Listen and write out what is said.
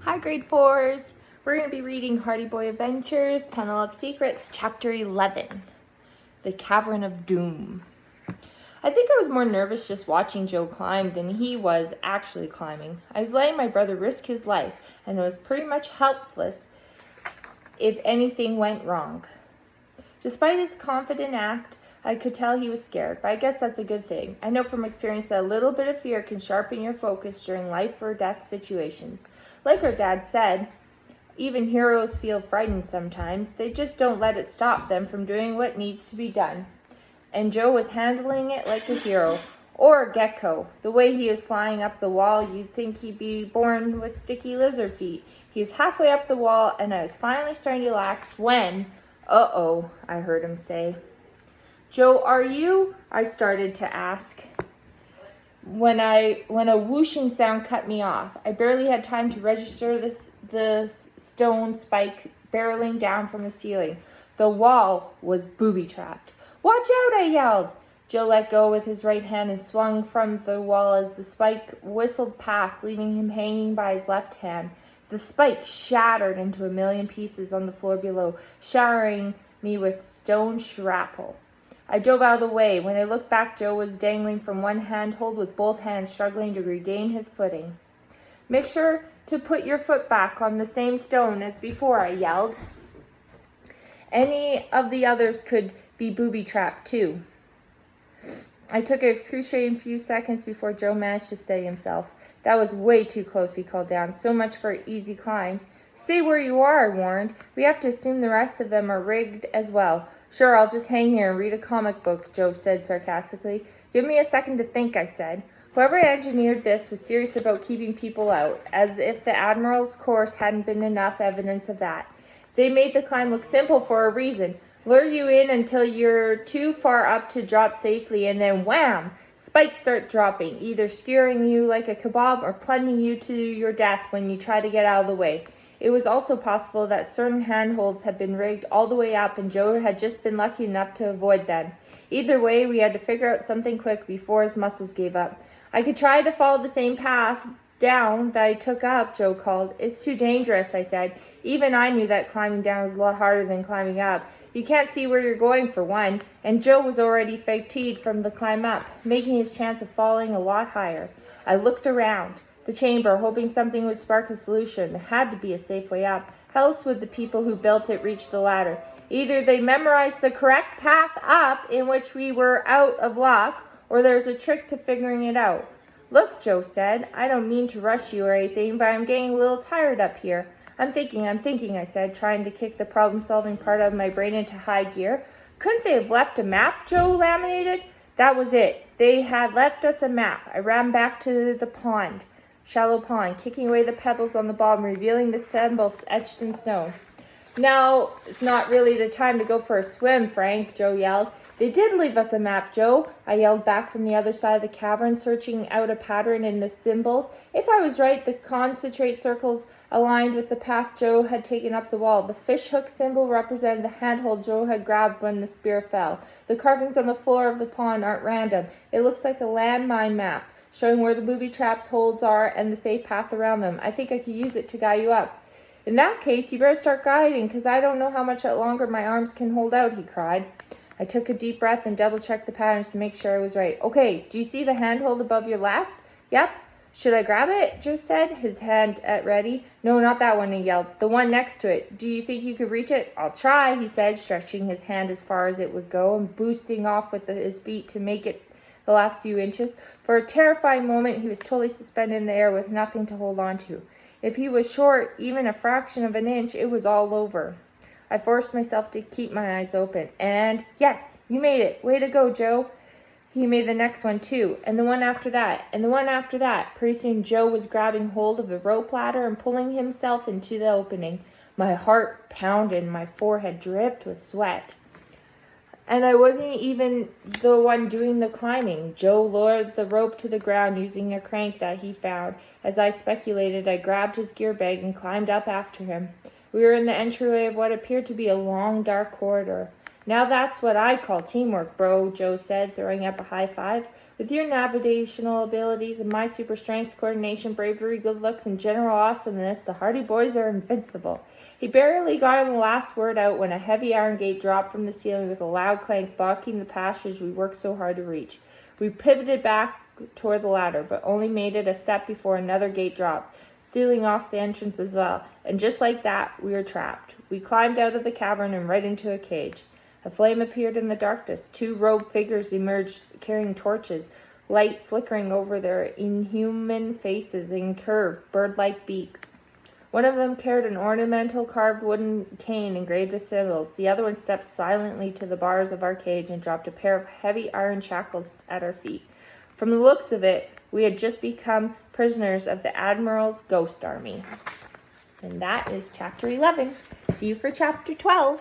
Hi, grade fours. We're going to be reading Hardy Boy Adventures, Tunnel of Secrets, chapter 11, The Cavern of Doom. I think I was more nervous just watching Joe climb than he was actually climbing. I was letting my brother risk his life, and I was pretty much helpless if anything went wrong. Despite his confident act, I could tell he was scared, but I guess that's a good thing. I know from experience that a little bit of fear can sharpen your focus during life or death situations. Like our dad said, even heroes feel frightened sometimes. They just don't let it stop them from doing what needs to be done. And Joe was handling it like a hero. Or a gecko. The way he was flying up the wall, you'd think he'd be born with sticky lizard feet. He was halfway up the wall, and I was finally starting to relax when, "Uh-oh," I heard him say. "Joe, are you?" I started to ask. When a whooshing sound cut me off. I barely had time to register the stone spike barreling down from the ceiling. The wall was booby-trapped. "Watch out," I yelled. Joe let go with his right hand and swung from the wall as the spike whistled past, leaving him hanging by his left hand. The spike shattered into a million pieces on the floor below, showering me with stone shrapnel. I dove out of the way. When I looked back, Joe was dangling from one handhold with both hands struggling to regain his footing. "Make sure to put your foot back on the same stone as before," I yelled. Any of the others could be booby-trapped too. I took an excruciating few seconds before Joe managed to steady himself. "That was way too close," he called down. "So much for an easy climb." "Stay where you are," I warned. "We have to assume the rest of them are rigged as well." "Sure, I'll just hang here and read a comic book," Joe said sarcastically. "Give me a second to think," I said. Whoever engineered this was serious about keeping people out, as if the Admiral's course hadn't been enough evidence of that. They made the climb look simple for a reason. Lure you in until you're too far up to drop safely, and then wham! Spikes start dropping, either skewering you like a kebab or plunging you to your death when you try to get out of the way. It was also possible that certain handholds had been rigged all the way up and Joe had just been lucky enough to avoid them. Either way, we had to figure out something quick before his muscles gave up. "I could try to follow the same path down that I took up," Joe called. "It's too dangerous," I said. Even I knew that climbing down was a lot harder than climbing up. You can't see where you're going, for one, and Joe was already fatigued from the climb up, making his chance of falling a lot higher. I looked around the chamber, hoping something would spark a solution. There had to be a safe way up. How else would the people who built it reach the ladder? Either they memorized the correct path up, in which we were out of luck, or there's a trick to figuring it out. "Look," Joe said, "I don't mean to rush you or anything, but I'm getting a little tired up here." I'm thinking, I said, trying to kick the problem-solving part of my brain into high gear. "Couldn't they have left a map?" Joe laminated. "That was it. They had left us a map." I ran back to the pond, shallow pond, kicking away the pebbles on the bottom, revealing the symbols etched in snow. "Now it's not really the time to go for a swim, Frank," Joe yelled. "They did leave us a map, Joe," I yelled back from the other side of the cavern, searching out a pattern in the symbols. If I was right, the concentrate circles aligned with the path Joe had taken up the wall. The fishhook symbol represented the handhold Joe had grabbed when the spear fell. The carvings on the floor of the pond aren't random. It looks like a landmine map, showing where the booby traps holds are and the safe path around them. I think I could use it to guide you up." "In that case, you better start guiding, because I don't know how much longer my arms can hold out," he cried. I took a deep breath and double-checked the patterns to make sure I was right. "Okay, do you see the handhold above your left?" "Yep." "Should I grab it?" Joe said, his hand at ready. "No, not that one," he yelled. "The one next to it. Do you think you could reach it?" "I'll try," he said, stretching his hand as far as it would go and boosting off with his feet to make it the last few inches. For a terrifying moment, he was totally suspended in the air with nothing to hold on to. If he was short even a fraction of an inch, it was all over. I forced myself to keep my eyes open. And, "Yes, you made it. Way to go, Joe." He made the next one, too, and the one after that, and the one after that. Pretty soon Joe was grabbing hold of the rope ladder and pulling himself into the opening. My heart pounded and my forehead dripped with sweat. And I wasn't even the one doing the climbing. Joe lowered the rope to the ground using a crank that he found. As I speculated, I grabbed his gear bag and climbed up after him. We were in the entryway of what appeared to be a long, dark corridor. Now that's what I call teamwork, bro, Joe said, throwing up a high five. With your navigational abilities and my super strength, coordination, bravery, good looks, and general awesomeness, the Hardy Boys are invincible. He barely got the last word out when a heavy iron gate dropped from the ceiling with a loud clank, blocking the passage we worked so hard to reach. We pivoted back toward the ladder, but only made it a step before another gate dropped, sealing off the entrance as well. And just like that, we were trapped. We climbed out of the cavern and right into a cage. A flame appeared in the darkness. 2 robed figures emerged carrying torches, light flickering over their inhuman faces and curved, bird-like beaks. One of them carried an ornamental carved wooden cane engraved with symbols. The other one stepped silently to the bars of our cage and dropped a pair of heavy iron shackles at our feet. From the looks of it, we had just become prisoners of the Admiral's ghost army. And that is chapter 11. See you for chapter 12.